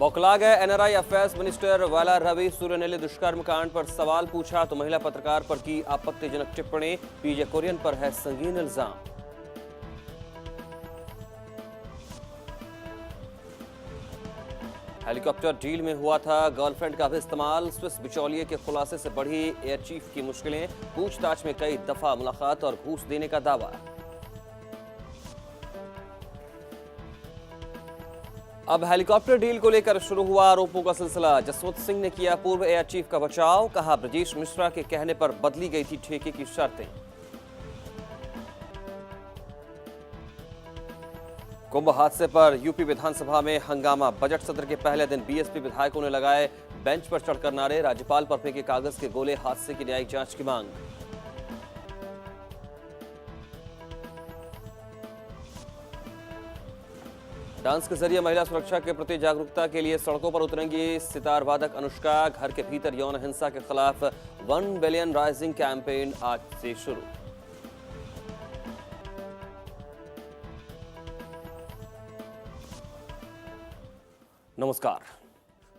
बौखला गए NRI affairs minister वाला रवि सूर्य ने दुष्कर्म कांड पर सवाल पूछा तो महिला पत्रकार पर की आपत्तिजनक टिप्पणी। पीजे कुरियन पर है संगीन इल्जाम। हेलीकॉप्टर डील में हुआ था गर्लफ्रेंड का भी इस्तेमाल। स्विस बिचौलिए के खुलासे से बढ़ी एयर चीफ की मुश्किलें। पूछताछ में कई दफा मुलाकात और घूस देने का दावा। अब हेलीकॉप्टर डील को लेकर शुरू हुआ आरोपों का सिलसिला। जसवंत सिंह ने किया पूर्व एयर चीफ का बचाव। कहा ब्रजेश मिश्रा के कहने पर बदली गई थी ठेके की शर्तें। कुंभ हादसे पर यूपी विधानसभा में हंगामा। बजट सत्र के पहले दिन बीएसपी विधायकों ने लगाए बेंच पर चढ़कर नारे। राज्यपाल पर फेंके कागज के गोले। हादसे की न्यायिक जांच की मांग। डांस के जरिए महिला सुरक्षा के प्रति जागरूकता के लिए सड़कों पर उतरेंगी सितार वादक अनुष्का। घर के भीतर यौन हिंसा के खिलाफ 1 बिलियन राइजिंग कैंपेन आज से शुरू। नमस्कार,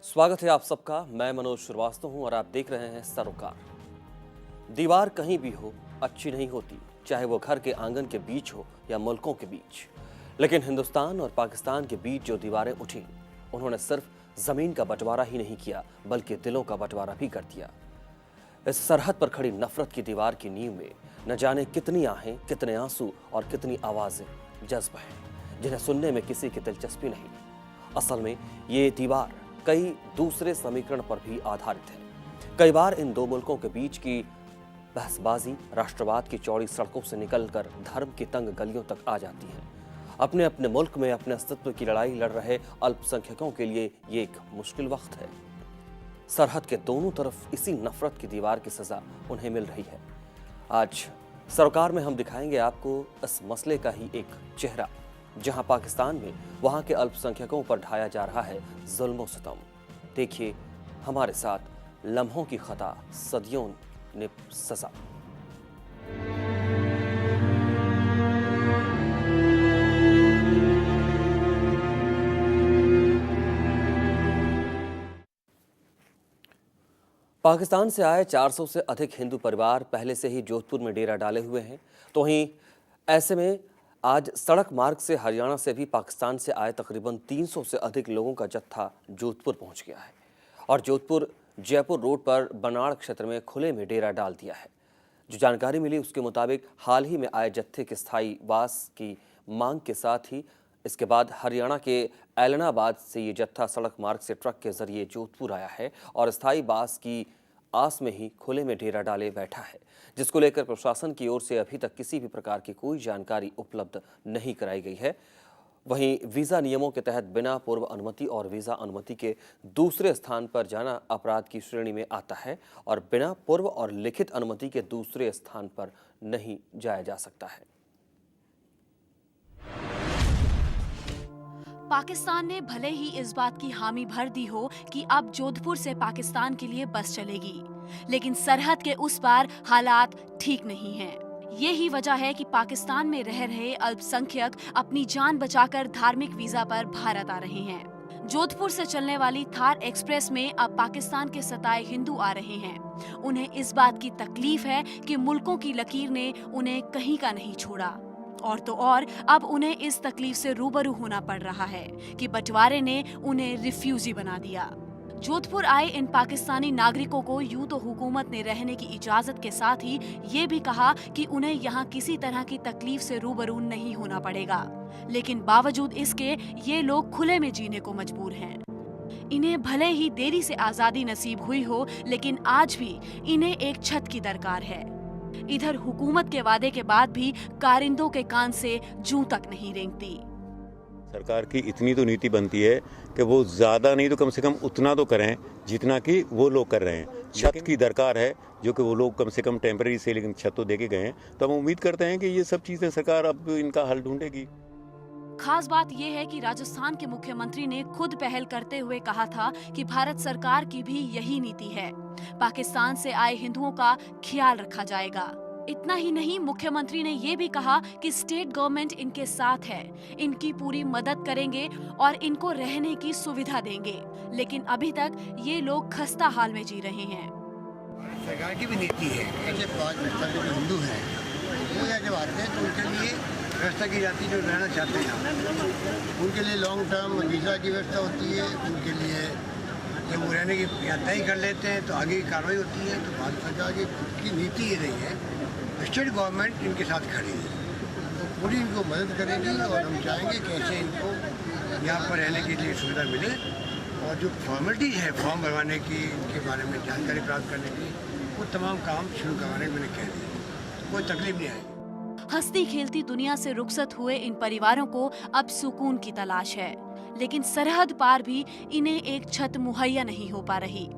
स्वागत है आप सबका। मैं मनोज श्रीवास्तव हूं और आप देख रहे हैं सरोकार। दीवार कहीं भी हो अच्छी नहीं होती, चाहे वो घर के आंगन के बीच हो या मुल्कों के बीच। लेकिन हिंदुस्तान और पाकिस्तान के बीच जो दीवारें उठी, उन्होंने सिर्फ जमीन का बंटवारा ही नहीं किया बल्कि दिलों का बंटवारा भी कर दिया। इस सरहद पर खड़ी नफरत की दीवार की नींव में न जाने कितनी आहें, कितने आंसू और कितनी आवाजें जज्ब हैं, जिन्हें सुनने में किसी की दिलचस्पी नहीं। असल में ये दीवार कई दूसरे समीकरण पर भी आधारित है। कई बार इन दो मुल्कों के बीच की बहसबाजी राष्ट्रवाद की चौड़ी सड़कों से निकलकर धर्म की तंग गलियों तक आ जाती है। अपने अपने मुल्क में अपने अस्तित्व की लड़ाई लड़ रहे अल्पसंख्यकों के लिए ये एक मुश्किल वक्त है। सरहद के दोनों तरफ इसी नफरत की दीवार की सजा उन्हें मिल रही है। आज सरकार में हम दिखाएंगे आपको इस मसले का ही एक चेहरा, जहां पाकिस्तान में वहां के अल्पसंख्यकों पर ढाया जा रहा है जुल्म सितम। देखिए हमारे साथ लम्हों की खता सदियों ने सजा। पाकिस्तान से आए 400 से अधिक हिंदू परिवार पहले से ही जोधपुर में डेरा डाले हुए हैं। तो वहीं ऐसे में आज सड़क मार्ग से हरियाणा से भी पाकिस्तान से आए तकरीबन 300 से अधिक लोगों का जत्था जोधपुर पहुंच गया है और जोधपुर जयपुर रोड पर बनाड़ क्षेत्र में खुले में डेरा डाल दिया है। जो जानकारी मिली उसके मुताबिक हाल ही में आए जत्थे के स्थायी वास की मांग के साथ ही इसके बाद हरियाणा के ऐलनाबाद से ये जत्था सड़क मार्ग से ट्रक के जरिए जोधपुर आया है और स्थायी वास की आस में ही खुले में डेरा डाले बैठा है, जिसको लेकर प्रशासन की ओर से अभी तक किसी भी प्रकार की कोई जानकारी उपलब्ध नहीं कराई गई है। वहीं वीज़ा नियमों के तहत बिना पूर्व अनुमति और वीज़ा अनुमति के दूसरे स्थान पर जाना अपराध की श्रेणी में आता है और बिना पूर्व और लिखित अनुमति के दूसरे स्थान पर नहीं जाया जा सकता है। पाकिस्तान ने भले ही इस बात की हामी भर दी हो कि अब जोधपुर से पाकिस्तान के लिए बस चलेगी, लेकिन सरहद के उस पार हालात ठीक नहीं हैं। यही वजह है कि पाकिस्तान में रह रहे अल्पसंख्यक अपनी जान बचाकर धार्मिक वीजा पर भारत आ रहे हैं। जोधपुर से चलने वाली थार एक्सप्रेस में अब पाकिस्तान के सताए हिंदू आ रहे हैं। उन्हें इस बात की तकलीफ है कि मुल्कों की लकीर ने उन्हें कहीं का नहीं छोड़ा और तो और अब उन्हें इस तकलीफ से रूबरू होना पड़ रहा है कि बंटवारे ने उन्हें रिफ्यूजी बना दिया। जोधपुर आए इन पाकिस्तानी नागरिकों को यूं तो हुकूमत ने रहने की इजाजत के साथ ही ये भी कहा कि उन्हें यहाँ किसी तरह की तकलीफ से रूबरू नहीं होना पड़ेगा, लेकिन बावजूद इसके ये लोग खुले में जीने को मजबूर हैं। इन्हें भले ही देरी से आजादी नसीब हुई हो, लेकिन आज भी इन्हें एक छत की दरकार है। इधर हुकूमत के वादे के बाद भी कारिंदों के कान से जूं तक नहीं रेंगती। सरकार की इतनी तो नीति बनती है कि वो ज्यादा नहीं तो कम से कम उतना तो करें जितना कि वो लोग कर रहे हैं। छत की दरकार है जो कि वो लोग कम से कम टेम्परेरी से लेकिन छत तो देके गए हैं, तो हम उम्मीद करते हैं कि ये सब चीजें सरकार अब इनका हल ढूंढेगी। खास बात यह है कि राजस्थान के मुख्यमंत्री ने खुद पहल करते हुए कहा था कि भारत सरकार की भी यही नीति है, पाकिस्तान से आए हिंदुओं का ख्याल रखा जाएगा। इतना ही नहीं, मुख्यमंत्री ने ये भी कहा कि स्टेट गवर्नमेंट इनके साथ है, इनकी पूरी मदद करेंगे और इनको रहने की सुविधा देंगे। लेकिन अभी तक ये लोग खस्ता हाल में जी रहे हैं। सरकार की भी नीति है, ऐसे 5 व्यवस्था के जो हिंदू हैं वो यहाँ जब आते हैं तो उनके लिए व्यवस्था की जाती है, जो रहना चाहते हैं उनके लिए लॉन्ग टर्म वीज़ा की व्यवस्था होती है। उनके लिए जब वो रहने की या तय कर लेते हैं तो आगे की कार्रवाई होती है। तो भारत सरकार की नीति ये रही है, स्टेट गवर्नमेंट इनके साथ खड़ी है, तो पूरी इनको मदद करेगी और हम चाहेंगे कि ऐसे इनको यहाँ पर रहने के लिए सुविधा मिले। और जो फॉर्मेलिटीज है फॉर्म भरवाने की, इनके बारे में जानकारी प्राप्त करने की, वो तमाम काम शुरू करवाने मैंने कह दिया, कोई तकलीफ नहीं आएगी। हंसती खेलती दुनिया से रुखसत हुए इन परिवारों को अब सुकून की तलाश है, लेकिन सरहद पार भी इन्हें एक छत मुहैया नहीं हो पा रही।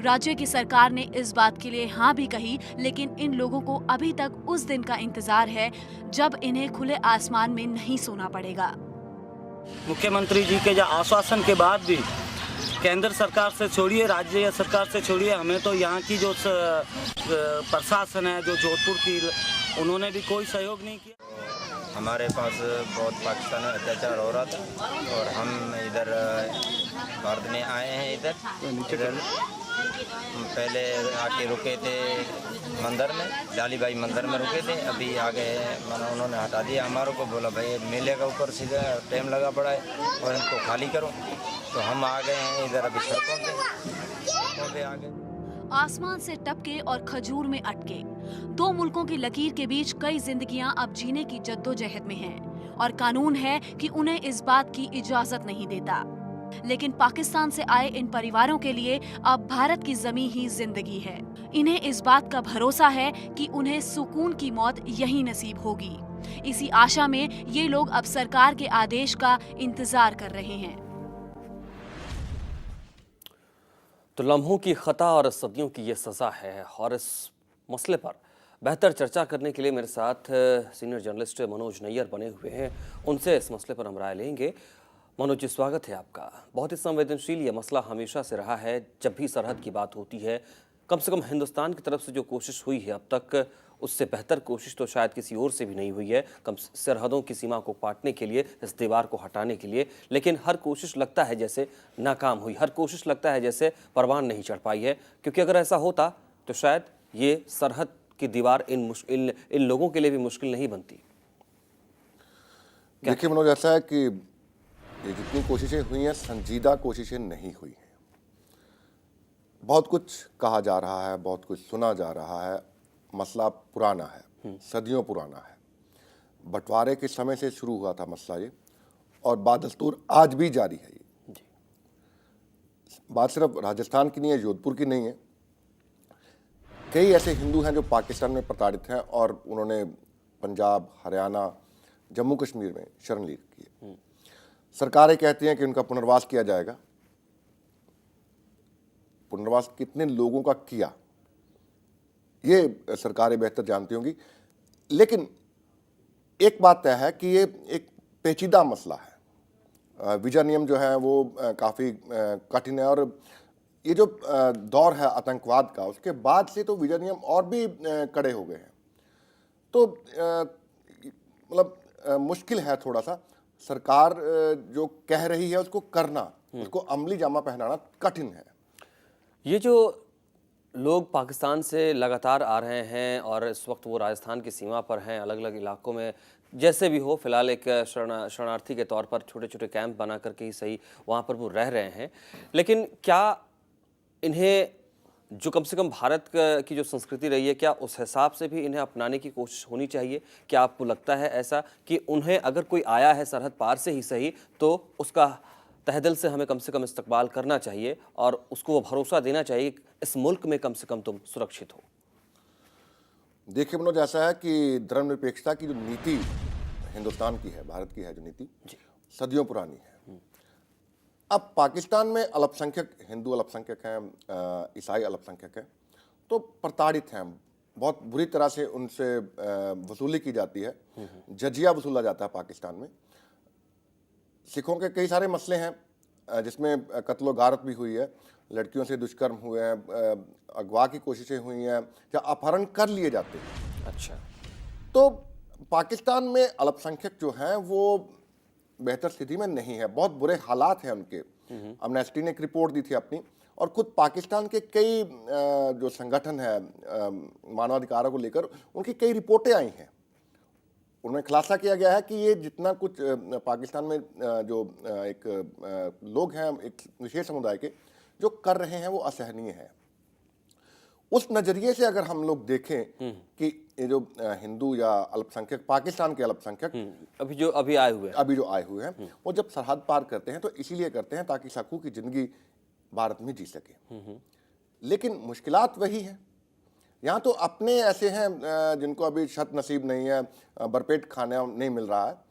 राज्य की सरकार ने इस बात के लिए हाँ भी कही, लेकिन इन लोगों को अभी तक उस दिन का इंतजार है जब इन्हें खुले आसमान में नहीं सोना पड़ेगा। मुख्यमंत्री जी के जो आश्वासन के बाद भी केंद्र सरकार से छोड़िए, राज्य सरकार से छोड़िए, हमें तो यहाँ की जो प्रशासन है, जो जोधपुर की, उन्होंने भी कोई सहयोग नहीं किया। हमारे पास बहुत पाकिस्तान में अत्याचार हो रहा था और हम इधर भारत में आए हैं। इधर पहले आके रुके थे मंदिर में, जालीबाई मंदिर में रुके थे, अभी आ गए हैं। उन्होंने हटा दिया हमारों को, बोला भाई मेले का ऊपर सीधा टाइम लगा पड़ा है और इनको खाली करो। तो हम आ गए हैं इधर, अभी सड़कों पे आ गए। आसमान से टपके और खजूर में अटके, दो मुल्कों की लकीर के बीच कई जिंदगियां अब जीने की जद्दोजहद में हैं और कानून है कि उन्हें इस बात की इजाजत नहीं देता। लेकिन पाकिस्तान से आए इन परिवारों के लिए अब भारत की जमीन ही जिंदगी है। इन्हें इस बात का भरोसा है कि उन्हें सुकून की मौत यहीं नसीब होगी। इसी आशा में ये लोग अब सरकार के आदेश का इंतजार कर रहे हैं। तो लम्हों की खता और सदियों की ये सज़ा है। और इस मसले पर बेहतर चर्चा करने के लिए मेरे साथ सीनियर जर्नलिस्ट मनोज नैयर बने हुए हैं। उनसे इस मसले पर हम राय लेंगे। मनोज जी, स्वागत है आपका। बहुत ही संवेदनशील ये मसला हमेशा से रहा है। जब भी सरहद की बात होती है, कम से कम हिंदुस्तान की तरफ से जो कोशिश हुई है अब तक, उससे बेहतर कोशिश तो शायद किसी और से भी नहीं हुई है, कम सरहदों की सीमा को पाटने के लिए, इस दीवार को हटाने के लिए। लेकिन हर कोशिश लगता है जैसे नाकाम हुई, हर कोशिश लगता है जैसे परवान नहीं चढ़ पाई है। क्योंकि अगर ऐसा होता तो शायद ये सरहद की दीवार इन लोगों के लिए भी मुश्किल नहीं बनती। देखिए मनोज, ऐसा है कि ये जितनी कोशिशें हुई हैं, संजीदा कोशिशें नहीं हुई हैं। बहुत कुछ कहा जा रहा है, बहुत कुछ सुना जा रहा है। मसला पुराना है, सदियों पुराना है। बंटवारे के समय से शुरू हुआ था मसला ये, और बादस्तूर आज भी जारी है। ये बात सिर्फ राजस्थान की नहीं है, जोधपुर की नहीं है। कई ऐसे हिंदू हैं जो पाकिस्तान में प्रताड़ित हैं और उन्होंने पंजाब, हरियाणा, जम्मू कश्मीर में शरण ली है। सरकारें कहती हैं कि उनका पुनर्वास किया जाएगा। पुनर्वास कितने लोगों का किया ये सरकारें बेहतर जानती होंगी। लेकिन एक बात तय है कि ये एक पेचीदा मसला है। वीजा नियम जो है वो काफ़ी कठिन है, और ये जो दौर है आतंकवाद का, उसके बाद से तो वीजा नियम और भी कड़े हो गए हैं। तो मतलब मुश्किल है थोड़ा सा। सरकार जो कह रही है उसको करना, उसको अमली जामा पहनाना कठिन है। ये जो लोग पाकिस्तान से लगातार आ रहे हैं और इस वक्त वो राजस्थान की सीमा पर हैं, अलग अलग इलाकों में, जैसे भी हो, फिलहाल एक शरणार्थी के तौर पर छोटे छोटे कैंप बना करके ही सही वहाँ पर वो रह रहे हैं। लेकिन क्या इन्हें जो कम से कम भारत की जो संस्कृति रही है, क्या उस हिसाब से भी इन्हें अपनाने की कोशिश होनी चाहिए? क्या आपको लगता है ऐसा कि उन्हें अगर कोई आया है सरहद पार से ही सही, तो उसका तहदिल से हमें कम से कम इस्तकबाल करना चाहिए और उसको वो भरोसा देना चाहिए इस मुल्क में कम से कम तुम सुरक्षित हो? देखिए मनोज, ऐसा है कि धर्मनिरपेक्षता की जो नीति हिंदुस्तान की है, भारत की है जो नीति, सदियों पुरानी है। अब पाकिस्तान में अल्पसंख्यक, हिंदू अल्पसंख्यक हैं, ईसाई अल्पसंख्यक हैं, तो प्रताड़ित हैं। बहुत बुरी तरह से उनसे वसूली की जाती है, जजिया वसूला जाता है पाकिस्तान में। सिखों के कई सारे मसले हैं जिसमें कत्लो गारत भी हुई है, लड़कियों से दुष्कर्म हुए हैं, अगवा की कोशिशें हुई हैं, या अपहरण कर लिए जाते हैं। अच्छा। तो पाकिस्तान में अल्पसंख्यक जो हैं वो बेहतर स्थिति में नहीं है, बहुत बुरे हालात हैं उनके। अमनेस्टी ने एक रिपोर्ट दी थी अपनी, और खुद पाकिस्तान के कई जो संगठन है मानवाधिकारों को लेकर, उनकी कई रिपोर्टें आई हैं। उनमें खुलासा किया गया है कि ये जितना कुछ पाकिस्तान में जो एक लोग हैं, एक विशेष समुदाय के जो कर रहे हैं वो असहनीय है। उस नजरिए से अगर हम लोग देखें कि ये जो हिंदू या अल्पसंख्यक, पाकिस्तान के अल्पसंख्यक अभी आए हुए हैं, वो जब सरहद पार करते हैं तो इसीलिए करते हैं ताकि सखू की जिंदगी भारत में जी सके। लेकिन मुश्किलात वही है। यहाँ तो अपने ऐसे हैं जिनको अभी छत नसीब नहीं है, भरपेट खाना नहीं मिल रहा है।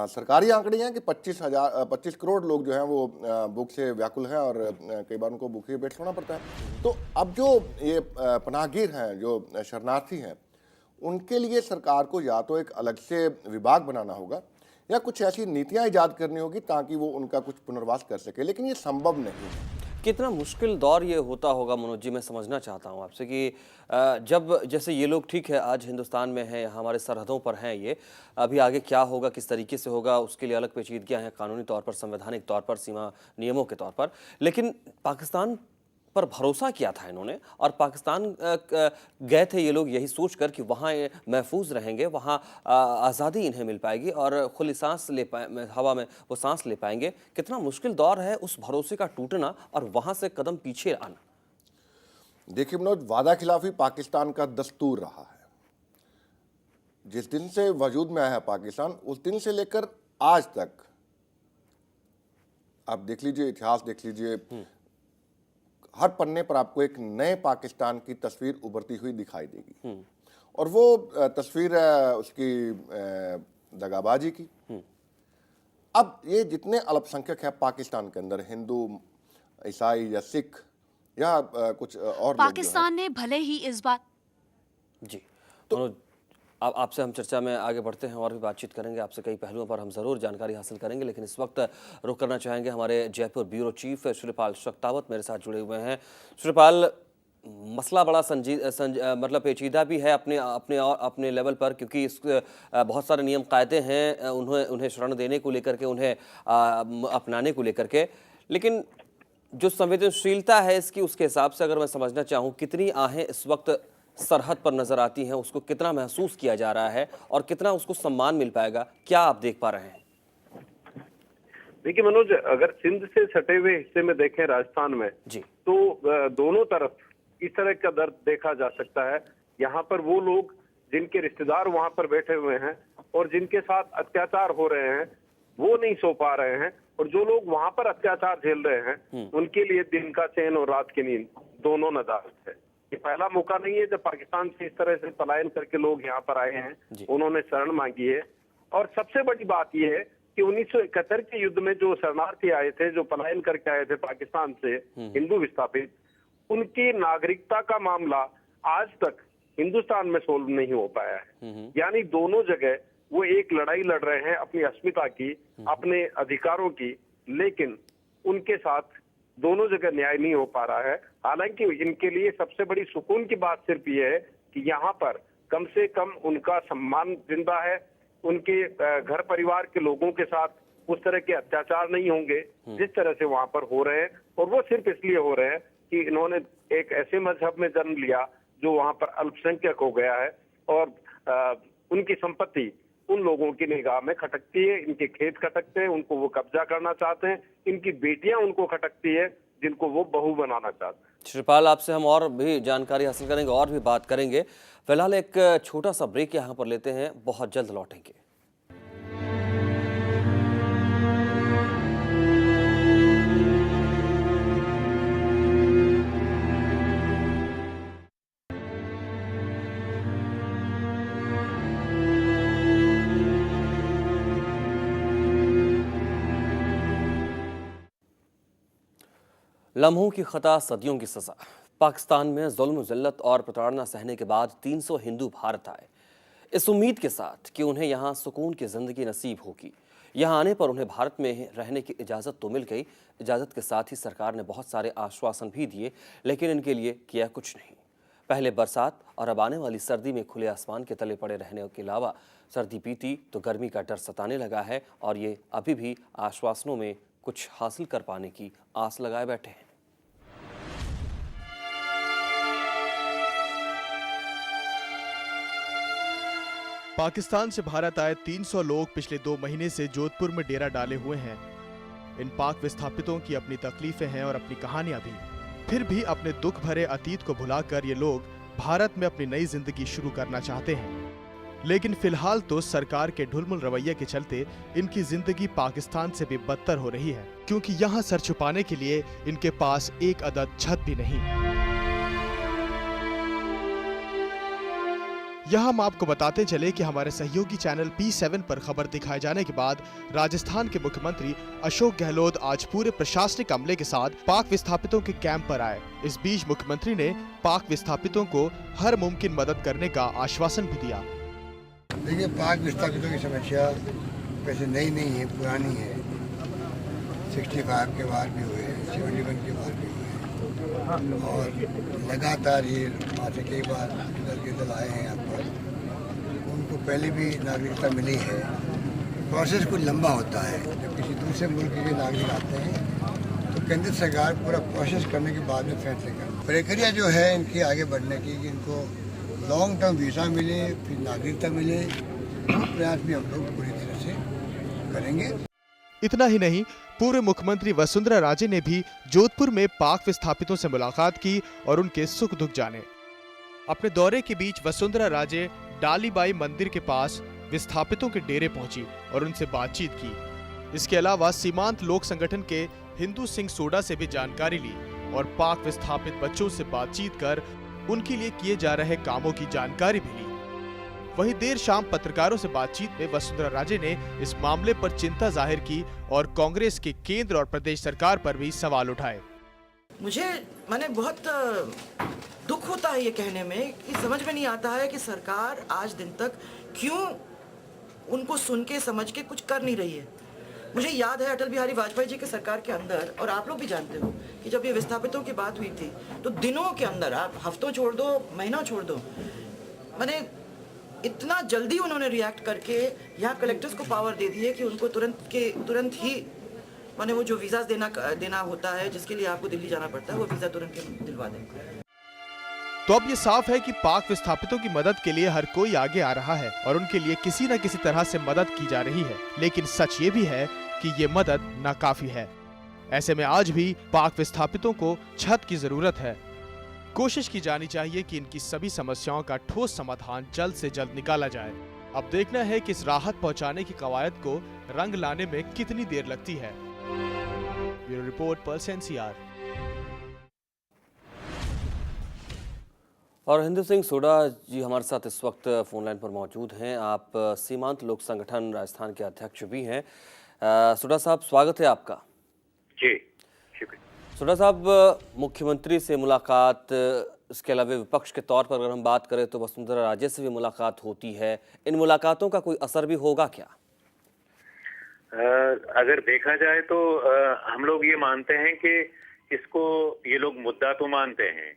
सरकारी आंकड़े हैं कि 25 करोड़ लोग जो हैं वो भूख से व्याकुल हैं, और कई बार उनको भूखे पेट सोना पड़ता है। तो अब जो ये पनाहगीर हैं, जो शरणार्थी हैं, उनके लिए सरकार को या तो एक अलग से विभाग बनाना होगा या कुछ ऐसी नीतियां इजाद करनी होगी ताकि वो उनका कुछ पुनर्वास कर सके, लेकिन ये संभव नहीं है। कितना मुश्किल दौर ये होता होगा मनोज जी, मैं समझना चाहता हूँ आपसे कि जब जैसे ये लोग ठीक है आज हिंदुस्तान में हैं, हमारे सरहदों पर हैं, ये अभी आगे क्या होगा, किस तरीके से होगा, उसके लिए अलग पेचीदगियाँ हैं कानूनी तौर पर, संवैधानिक तौर पर, सीमा नियमों के तौर पर। लेकिन पाकिस्तान पर भरोसा किया था इन्होंने, और पाकिस्तान गए थे ये लोग यही सोचकर कि वहाँ ये महफूज रहेंगे, वहाँ आज़ादी इन्हें मिल पाएगी और खुली सांस ले पाए, हवा में वो सांस ले पाएंगे। कितना मुश्किल दौर है उस भरोसे का टूटना और वहाँ से कदम पीछे आना। देखिए मनोज, वादा खिलाफी पाकिस्तान का दस्तूर रहा है। जिस दिन से वजूद में आया है पाकिस्तान, उस दिन से लेकर आज तक आप देख लीजिए, इतिहास देख लीजिए, हर पन्ने पर आपको एक नए पाकिस्तान की तस्वीर उभरती हुई दिखाई देगी। और वो तस्वीर है उसकी दगाबाजी की। अब ये जितने अल्पसंख्यक हैं पाकिस्तान के अंदर, हिंदू, ईसाई या सिख या कुछ और, पाकिस्तान ने भले ही इस बात जी तो आपसे हम चर्चा में आगे बढ़ते हैं और भी बातचीत करेंगे आपसे, कई पहलुओं पर हम ज़रूर जानकारी हासिल करेंगे, लेकिन इस वक्त रुक करना चाहेंगे हमारे जयपुर ब्यूरो चीफ श्रीपाल शक्तावत मेरे साथ जुड़े हुए हैं। श्रीपाल, मसला बड़ा मतलब पेचीदा भी है अपने लेवल पर, क्योंकि इस बहुत सारे नियम कायदे हैं उन्हें शरण देने को लेकर के, उन्हें अपनाने को लेकर के, लेकिन जो संवेदनशीलता है इसकी, उसके हिसाब से अगर मैं समझना चाहूँ, कितनी आहें इस वक्त सरहद पर नजर आती हैं, उसको कितना महसूस किया जा रहा है और कितना उसको सम्मान मिल पाएगा, क्या आप देख पा रहे हैं? देखिए मनोज, अगर सिंध से सटे हुए हिस्से में देखें राजस्थान में जी, तो दोनों तरफ इस तरह का दर्द देखा जा सकता है। यहाँ पर वो लोग जिनके रिश्तेदार वहां पर बैठे हुए हैं और जिनके साथ अत्याचार हो रहे हैं, वो नहीं सो पा रहे हैं, और जो लोग वहां पर अत्याचार झेल रहे हैं उनके लिए दिन का चैन और रात की नींद दोनों नदारद है। ये पहला मौका नहीं है जब पाकिस्तान से इस तरह से पलायन करके लोग यहाँ पर आए हैं, उन्होंने शरण मांगी है। और सबसे बड़ी बात यह है कि 1971 के युद्ध में जो शरणार्थी आए थे, जो पलायन करके आए थे पाकिस्तान से, हिंदू विस्थापित, उनकी नागरिकता का मामला आज तक हिंदुस्तान में सोल्व नहीं हो पाया है। यानी दोनों जगह वो एक लड़ाई लड़ रहे हैं अपनी अस्मिता की, अपने अधिकारों की, लेकिन उनके साथ दोनों जगह न्याय नहीं हो पा रहा है। हालांकि इनके लिए सबसे बड़ी सुकून की बात सिर्फ ये है कि यहाँ पर कम से कम उनका सम्मान जिंदा है, उनके घर परिवार के लोगों के साथ उस तरह के अत्याचार नहीं होंगे जिस तरह से वहां पर हो रहे हैं। और वो सिर्फ इसलिए हो रहे हैं कि इन्होंने एक ऐसे मजहब में जन्म लिया जो वहां पर अल्पसंख्यक हो गया है, और उनकी संपत्ति उन लोगों की निगाह में खटकती है, इनके खेत खटकते हैं, उनको वो कब्जा करना चाहते हैं, इनकी बेटियां उनको खटकती है जिनको वो बहू बनाना चाहते हैं। श्रीपाल, आपसे हम और भी जानकारी हासिल करेंगे और भी बात करेंगे। फिलहाल एक छोटा सा ब्रेक यहाँ पर लेते हैं, बहुत जल्द लौटेंगे। लम्हों की खता, सदियों की सजा। पाकिस्तान में जुल्म, जिल्लत और प्रताड़ना सहने के बाद 300 हिंदू भारत आए, इस उम्मीद के साथ कि उन्हें यहाँ सुकून की जिंदगी नसीब होगी। यहाँ आने पर उन्हें भारत में रहने की इजाज़त तो मिल गई, इजाज़त के साथ ही सरकार ने बहुत सारे आश्वासन भी दिए, लेकिन इनके लिए किया कुछ नहीं। पहले बरसात और अब आने वाली सर्दी में खुले आसमान के तले पड़े रहने के अलावा सर्दी बीती तो गर्मी का डर सताने लगा है और ये अभी भी आश्वासनों में कुछ हासिल कर पाने की आस लगाए बैठे हैं। पाकिस्तान से भारत आए 300 लोग पिछले 2 महीने से जोधपुर में डेरा डाले हुए हैं। इन पाक विस्थापितों की अपनी तकलीफें हैं और अपनी कहानियां भी। फिर भी अपने दुख भरे अतीत को भुलाकर ये लोग भारत में अपनी नई जिंदगी शुरू करना चाहते हैं। लेकिन फिलहाल तो सरकार के ढुलमुल रवैये के चलते इनकी जिंदगी पाकिस्तान से भी बदतर हो रही है, क्योंकि यहाँ सर छुपाने के लिए इनके पास एक अदद छत भी नहीं। यहाँ हम आपको बताते चले कि हमारे सहयोगी चैनल P7 पर खबर दिखाए जाने के बाद राजस्थान के मुख्यमंत्री अशोक गहलोत आज पूरे प्रशासनिक अमले के साथ पाक विस्थापितों के कैंप पर आए। इस बीच मुख्यमंत्री ने पाक विस्थापितों को हर मुमकिन मदद करने का आश्वासन भी दिया। देखिए, पाक विस्थापितों की समस्या वैसे नई नहीं है, पुरानी है। 65 के बाद भी हुए, 71 के बाद भी हुए और लगातार ये माथे कई बार इधर के दल आए हैं यहाँ पर। उनको पहले भी नागरिकता मिली है। प्रोसेस कुछ लंबा होता है। जब किसी दूसरे मुल्क के नागरिक आते हैं तो केंद्र सरकार पूरा प्रोसेस करने के बाद में फैसले करती। प्रक्रिया जो है इनकी आगे बढ़ने की, कि इनको लॉन्ग टर्म वीज़ा मिले, फिर नागरिकता मिले, प्रयास भी हम लोग पूरी तरह से करेंगे। इतना ही नहीं, पूर्व मुख्यमंत्री वसुंधरा राजे ने भी जोधपुर में पाक विस्थापितों से मुलाकात की और उनके सुख दुख जाने। अपने दौरे के बीच वसुंधरा राजे डालीबाई मंदिर के पास विस्थापितों के डेरे पहुंची और उनसे बातचीत की। इसके अलावा सीमांत लोक संगठन के हिंदू सिंह सोडा से भी जानकारी ली और पाक विस्थापित बच्चों से बातचीत कर उनके लिए किए जा रहे कामों की जानकारी भी ली। वहीं देर शाम पत्रकारों से बातचीत में वसुंधरा राजे ने इस मामले पर चिंता जाहिर की और कांग्रेस के केंद्र और प्रदेश सरकार पर भी सवाल उठाए। मुझे बहुत दुख होता है ये कहने में कि समझ में नहीं आता है कि सरकार आज दिन तक क्यों उनको सुन के समझ के कुछ कर नहीं रही है। मुझे याद है अटल बिहारी वाजपेयी जी के सरकार के अंदर, और आप लोग भी जानते हो कि जब ये विस्थापितों की बात हुई थी तो दिनों के अंदर, आप हफ्तों छोड़ दो, महीना छोड़ दो, इतना जल्दी उन्होंने रिएक्ट करके यहाँ कलेक्टर्स को पावर दे दी है कि उनको तुरंत ही वो जो वीज़ा देना होता है, जिसके लिए आपको दिल्ली जाना पड़ता है, वो वीज़ा तुरंत दिलवा दें। तो अब ये साफ है कि पाक विस्थापितों की मदद के लिए हर कोई आगे आ रहा है और उनके लिए किसी न किसी तरह से मदद की जा रही है। लेकिन सच ये भी है कि ये मदद नाकाफी है। ऐसे में आज भी पाक विस्थापितों को छत की जरूरत है। कोशिश की जानी चाहिए कि इनकी सभी समस्याओं का ठोस समाधान जल्द से जल्द निकाला जाए। अब देखना है कि इस राहत पहुंचाने की कवायद को रंग लाने में कितनी देर लगती है। Bureau report, pulse NCR। और हिंदू सिंह सोडा जी हमारे साथ इस वक्त फोन लाइन पर मौजूद हैं। आप सीमांत लोक संगठन राजस्थान के अध्यक्ष भी हैं। सोडा साहब, स्वागत है आपका। जी, शुक्रिया। सोडा साहब, मुख्यमंत्री से मुलाकात, इसके अलावा विपक्ष के तौर पर अगर हम बात करें तो वसुंधरा राजे से भी मुलाकात होती है। इन मुलाकातों का कोई असर भी होगा क्या? अगर देखा जाए तो हम लोग ये मानते हैं कि इसको ये लोग मुद्दा तो मानते हैं,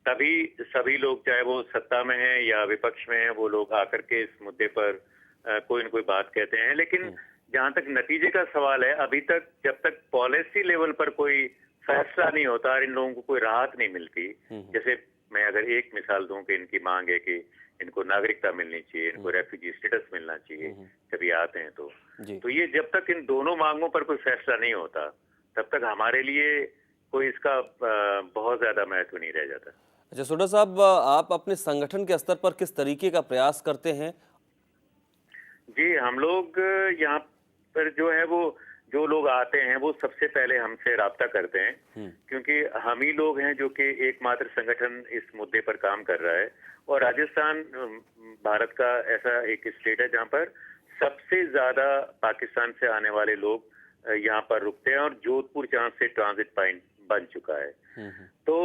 तभी सभी लोग, चाहे वो सत्ता में हैं या विपक्ष में हैं, वो लोग आकर के इस मुद्दे पर कोई न कोई बात कहते हैं। लेकिन जहाँ तक नतीजे का सवाल है, अभी तक जब तक पॉलिसी लेवल पर कोई फैसला नहीं होता और इन लोगों को कोई राहत नहीं मिलती, जैसे मैं अगर एक मिसाल दूं कि इनकी मांग है कि इनको नागरिकता मिलनी चाहिए, इनको रेफ्यूजी स्टेटस मिलना चाहिए जब ये आते हैं तो ये जब तक इन दोनों मांगों पर कोई फैसला नहीं होता तब तक हमारे लिए कोई इसका बहुत ज्यादा महत्व नहीं रह जाता। अच्छा सोडा साहब, आप अपने संगठन के स्तर पर किस तरीके का प्रयास करते हैं? जी, हम लोग यहाँ पर जो है वो जो लोग आते हैं वो सबसे पहले हमसे राब्ता करते हैं, क्योंकि हम ही लोग हैं जो कि एकमात्र संगठन इस मुद्दे पर काम कर रहा है। और राजस्थान भारत का ऐसा एक स्टेट है जहाँ पर सबसे ज्यादा पाकिस्तान से आने वाले लोग यहाँ पर रुकते हैं और जोधपुर जहाँ से ट्रांजिट पॉइंट बन चुका है। तो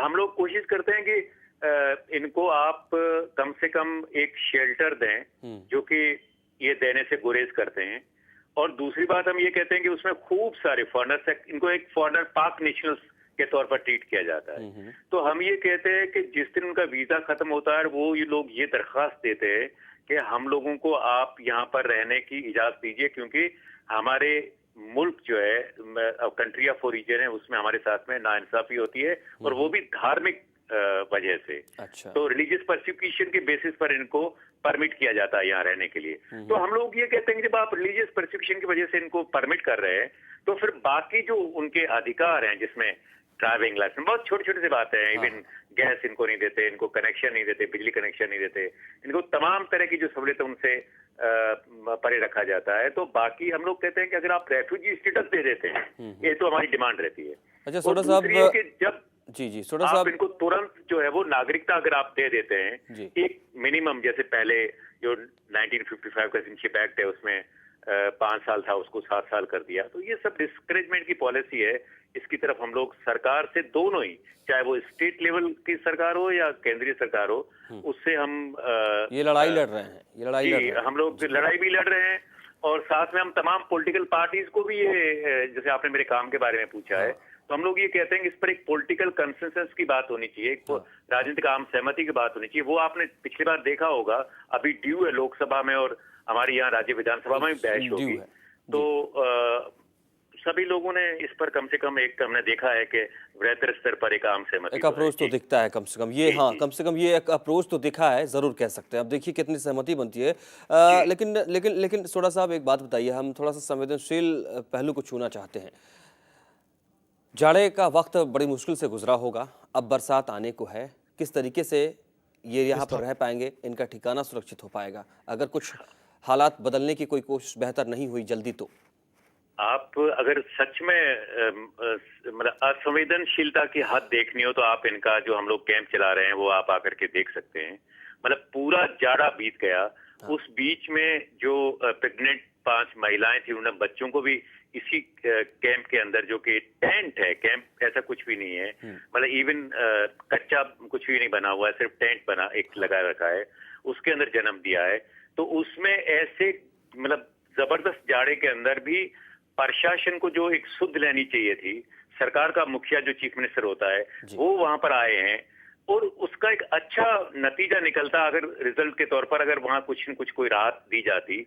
हम लोग कोशिश करते हैं कि इनको आप कम से कम एक शेल्टर दें जो कि ये देने से गुरेज करते हैं। और दूसरी बात हम ये कहते हैं कि उसमें खूब सारे फॉरेनर्स, इनको एक फॉरेनर पाक नेशनल्स के तौर पर ट्रीट किया जाता है। तो हम ये कहते हैं कि जिस दिन उनका वीजा खत्म होता है वो ये लोग ये दरख्वास्त देते हैं कि हम लोगों को आप यहाँ पर रहने की इजाजत दीजिए, क्योंकि हमारे मुल्क जो है कंट्री ऑफ ओरिजिन है उसमें हमारे साथ में नाइंसाफी होती है, और वो भी धार्मिक वजह से। अच्छा। तो रिलीजियस परसिक्यूशन के बेसिस पर इनको परमिट किया जाता है यहाँ रहने के लिए। तो हम लोग ये कहते हैं कि जब आप रिलीजियस परसिक्यूशन की वजह से इनको परमिट कर रहे हैं तो फिर बाकी जो उनके अधिकार हैं, जिसमें ड्राइविंग लाइसेंस, बहुत छोटी छोटी सी बातें हैं, इवन गैस इनको नहीं देते, इनको कनेक्शन नहीं देते, बिजली कनेक्शन नहीं देते, इनको तमाम तरह की जो सहूलियतें उनसे परे रखा जाता है। तो बाकी हम लोग कहते हैं कि अगर आप रेफ्यूजी स्टेटस दे देते हैं, ये तो हमारी डिमांड रहती है। अच्छा सोडा साहब, जब जी सोडा आप साहब, इनको तुरंत जो है वो नागरिकता अगर आप दे देते हैं, एक मिनिमम, जैसे पहले जो 1955 का सिटीजनशिप एक्ट है उसमें 5 साल था, उसको 7 साल कर दिया। तो ये सब डिस्करेजमेंट की पॉलिसी है, इसकी तरफ हम लोग सरकार से दोनों ही, चाहे वो स्टेट लेवल की सरकार हो या केंद्रीय सरकार हो, उससे हम ये लड़ाई लड़ रहे हैं, ये लड़ाई लड़ रहे हैं। हम लोग लड़ाई भी लड़ रहे हैं, और साथ में हम तमाम पॉलिटिकल पार्टीज को भी ये, जैसे आपने मेरे काम के बारे में पूछा है, तो हम लोग ये कहते हैं कि इस पर एक पॉलिटिकल कंसेंसस की बात होनी चाहिए, एक राजनीतिक आम सहमति की बात होनी चाहिए। वो आपने पिछली बार देखा होगा, अभी ड्यू है लोकसभा में और हमारी यहाँ राज्य विधानसभा में भी बहस होगी। तो सभी लोगों ने इस पर कम से कम एक, हमने देखा है कि वृहत्तर स्तर पर एक आम सहमति, एक अप्रोच तो दिखता है कम से कम ये। हाँ, कम से कम ये एक अप्रोच तो दिखा है, जरूर कह सकते हैं। अब देखिए कितनी सहमति बनती है। लेकिन सोडा साहब एक बात बताइए, हम थोड़ा सा संवेदनशील पहलू को छूना चाहते हैं। जाड़े का वक्त बड़ी मुश्किल से गुजरा होगा, अब बरसात आने को है, किस तरीके से ये यहाँ पर रह पाएंगे, इनका ठिकाना सुरक्षित हो पाएगा अगर कुछ हालात बदलने की कोई कोशिश बेहतर नहीं हुई जल्दी? तो आप अगर सच में मतलब असंवेदनशीलता की हद देखनी हो तो आप इनका जो हम लोग कैंप चला रहे हैं वो आप आकर के देख सकते हैं। मतलब पूरा जाड़ा बीत गया, उस बीच में जो प्रेग्नेंट 5 महिलाएं थी, उन्होंने बच्चों को भी इसी कैंप के अंदर, जो कि टेंट है, कैंप ऐसा कुछ भी नहीं है, मतलब इवन कच्चा कुछ भी नहीं बना हुआ है, सिर्फ टेंट बना एक लगा रखा है, उसके अंदर जन्म दिया है। तो उसमें ऐसे मतलब जबरदस्त जाड़े के अंदर भी प्रशासन को जो एक सुध लेनी चाहिए थी, सरकार का मुखिया जो चीफ मिनिस्टर होता है वो वहां पर आए हैं, और उसका एक अच्छा नतीजा निकलता अगर रिजल्ट के तौर पर, अगर वहां कुछ न कुछ कोई राहत दी जाती।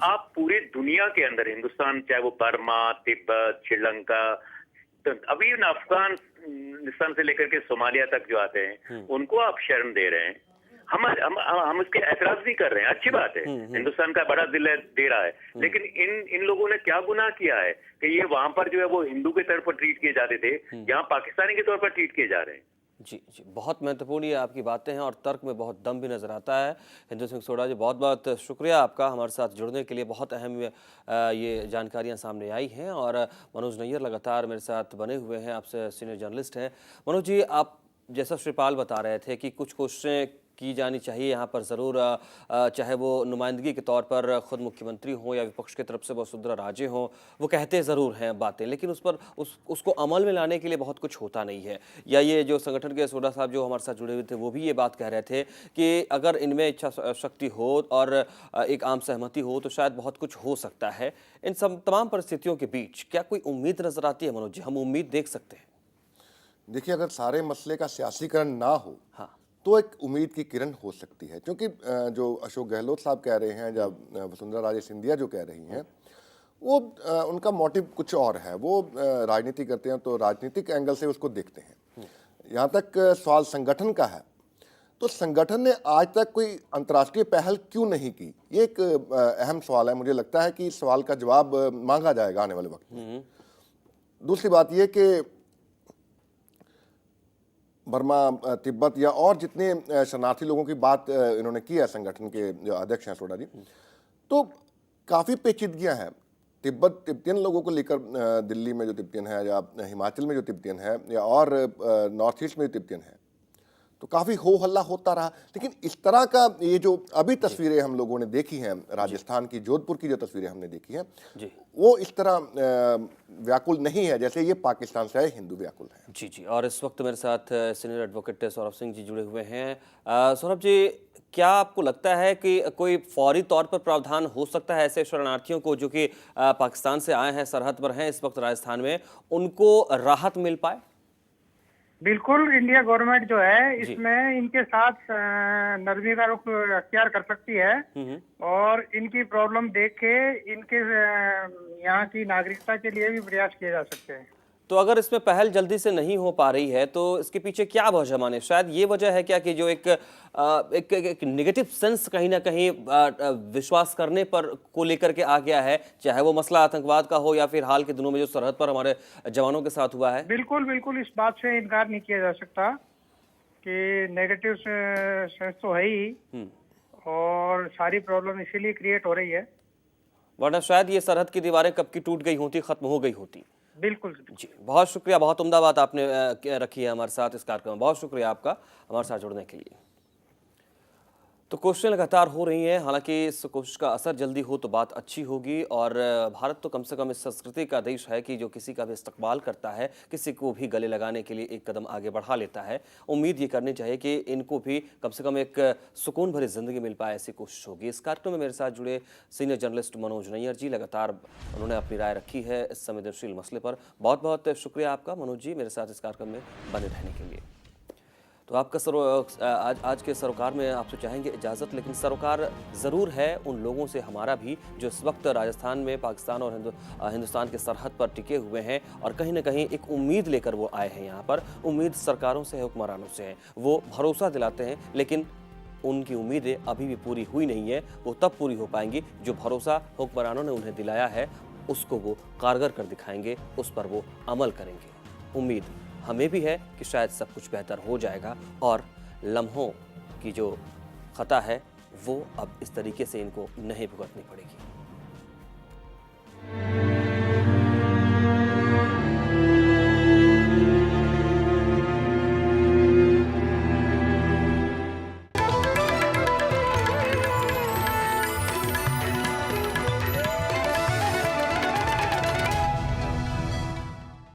आप पूरे दुनिया के अंदर, हिंदुस्तान चाहे वो बर्मा, तिब्बत, श्रीलंका, तो अभी अफगानिस्तान से लेकर के सोमालिया तक जो आते हैं उनको आप शरण दे रहे हैं। हम इसके ऐतराज नहीं कर रहे हैं, अच्छी बात है, हिंदुस्तान का बड़ा दिल दे रहा है, लेकिन इन लोगों ने क्या गुनाह किया है कि ये वहां पर जो है वो हिंदू के तौर पर ट्रीट किए जाते थे, यहाँ पाकिस्तानी के तौर पर ट्रीट किए जा रहे हैं। जी, बहुत महत्वपूर्ण ये आपकी बातें हैं और तर्क में बहुत दम भी नजर आता है। हिंदू सिंह सोडा जी, बहुत बहुत शुक्रिया आपका हमारे साथ जुड़ने के लिए, बहुत अहम ये जानकारियां सामने आई हैं। और मनोज नैयर लगातार मेरे साथ बने हुए हैं, आपसे सीनियर जर्नलिस्ट हैं। मनोज जी, आप जैसा श्रीपाल बता रहे थे कि कुछ कोशिशें की जानी चाहिए यहाँ पर ज़रूर, चाहे वो नुमाइंदगी के तौर पर खुद मुख्यमंत्री हो या विपक्ष की तरफ से वसुंधरा राजे हो, वो कहते ज़रूर हैं बातें, लेकिन उस पर उसको अमल में लाने के लिए बहुत कुछ होता नहीं है। या ये जो संगठन के सोडा साहब जो हमारे साथ जुड़े हुए थे वो भी ये बात कह रहे थे कि अगर इनमें इच्छा शक्ति हो और एक आम सहमति हो तो शायद बहुत कुछ हो सकता है। इन सब तमाम परिस्थितियों के बीच क्या कोई उम्मीद नज़र आती है मनोज जी, हम उम्मीद देख सकते हैं? देखिए, अगर सारे मसले का सियासीकरण ना हो तो एक उम्मीद की किरण हो सकती है, क्योंकि जो अशोक गहलोत साहब कह रहे हैं, जब वसुंधरा राजे सिंधिया जो कह रही हैं, वो उनका मोटिव कुछ और है। वो राजनीति करते हैं तो राजनीतिक एंगल से उसको देखते हैं। यहाँ तक सवाल संगठन का है, तो संगठन ने आज तक कोई अंतर्राष्ट्रीय पहल क्यों नहीं की, ये एक अहम सवाल है। मुझे लगता है कि इस सवाल का जवाब मांगा जाएगा आने वाले वक्त में। दूसरी बात ये कि बर्मा, तिब्बत या और जितने शरणार्थी लोगों की बात इन्होंने की है, संगठन के जो अध्यक्ष हैं सोडा जी, तो काफ़ी पेचीदगियां हैं। तिब्बतियन लोगों को लेकर दिल्ली में जो तिब्बतियन है, या हिमाचल में जो तिब्बतियन है, या और नॉर्थ ईस्ट में जो तिब्बतियन है, तो काफ़ी हो हल्ला होता रहा। लेकिन इस तरह का ये जो अभी तस्वीरें हम लोगों ने देखी हैं, राजस्थान की, जोधपुर की जो तस्वीरें हमने देखी हैं, वो इस तरह व्याकुल नहीं है जैसे ये पाकिस्तान से आए हिंदू व्याकुल हैं। जी, और इस वक्त मेरे साथ सीनियर एडवोकेट सौरभ सिंह जी जुड़े हुए हैं। सौरभ जी, क्या आपको लगता है कि कोई फौरी तौर पर प्रावधान हो सकता है ऐसे शरणार्थियों को जो कि पाकिस्तान से आए हैं, सरहद पर हैं इस वक्त राजस्थान में, उनको राहत मिल पाए? बिल्कुल, इंडिया गवर्नमेंट जो है इसमें इनके साथ नरमी का रुख अख्तियार कर सकती है और इनकी प्रॉब्लम देख के इनके यहाँ की नागरिकता के लिए भी प्रयास किए जा सकते हैं। तो अगर इसमें पहल जल्दी से नहीं हो पा रही है तो इसके पीछे क्या वजह माने? शायद ये वजह है क्या कि जो एक नेगेटिव सेंस कहीं ना कहीं विश्वास करने पर को लेकर के आ गया है, चाहे वो मसला आतंकवाद का हो या फिर हाल के दिनों में जो सरहद पर हमारे जवानों के साथ हुआ है। बिल्कुल बिल्कुल, इस बात से इनकार नहीं किया जा सकता कि नेगेटिव सेंस तो है ही और सारी प्रॉब्लम इसीलिए क्रिएट हो रही है, वरना शायद ये सरहद की दीवारें कब की टूट गई होती, खत्म हो गई होती। बिल्कुल जी, बहुत शुक्रिया, बहुत उम्दा बात आपने रखी है हमारे साथ इस कार्यक्रम में। बहुत शुक्रिया आपका हमारे साथ जुड़ने के लिए। तो कोशिशें लगातार हो रही हैं, हालांकि इस कोशिश का असर जल्दी हो तो बात अच्छी होगी। और भारत तो कम से कम इस संस्कृति का देश है कि जो किसी का भी इस्तकबाल करता है, किसी को भी गले लगाने के लिए एक कदम आगे बढ़ा लेता है। उम्मीद ये करनी चाहिए कि इनको भी कम से कम एक सुकून भरी जिंदगी मिल पाए, ऐसी कोशिश होगी। इस कार्यक्रम में मेरे साथ जुड़े सीनियर जर्नलिस्ट मनोज नैयर जी, लगातार उन्होंने अपनी राय रखी है इस संवेदनशील मसले पर। बहुत बहुत शुक्रिया आपका मनोज जी, मेरे साथ इस कार्यक्रम में बने रहने के लिए। तो आपका आज के सरोकार में आपसे चाहेंगे इजाज़त, लेकिन सरोकार ज़रूर है उन लोगों से हमारा भी जो इस वक्त राजस्थान में पाकिस्तान और हिंदुस्तान के सरहद पर टिके हुए हैं और कहीं ना कहीं एक उम्मीद लेकर वो आए हैं यहाँ पर। उम्मीद सरकारों से है, हुक्मरानों से है, वो भरोसा दिलाते हैं, लेकिन उनकी उम्मीदें अभी भी पूरी हुई नहीं है। वो तब पूरी हो पाएंगी जो भरोसा हुक्मरानों ने उन्हें दिलाया है उसको वो कारगर कर दिखाएंगे, उस पर वो अमल करेंगे। उम्मीद हमें भी है कि शायद सब कुछ बेहतर हो जाएगा और लम्हों की जो खता है वो अब इस तरीके से इनको नहीं भुगतनी पड़ेगी।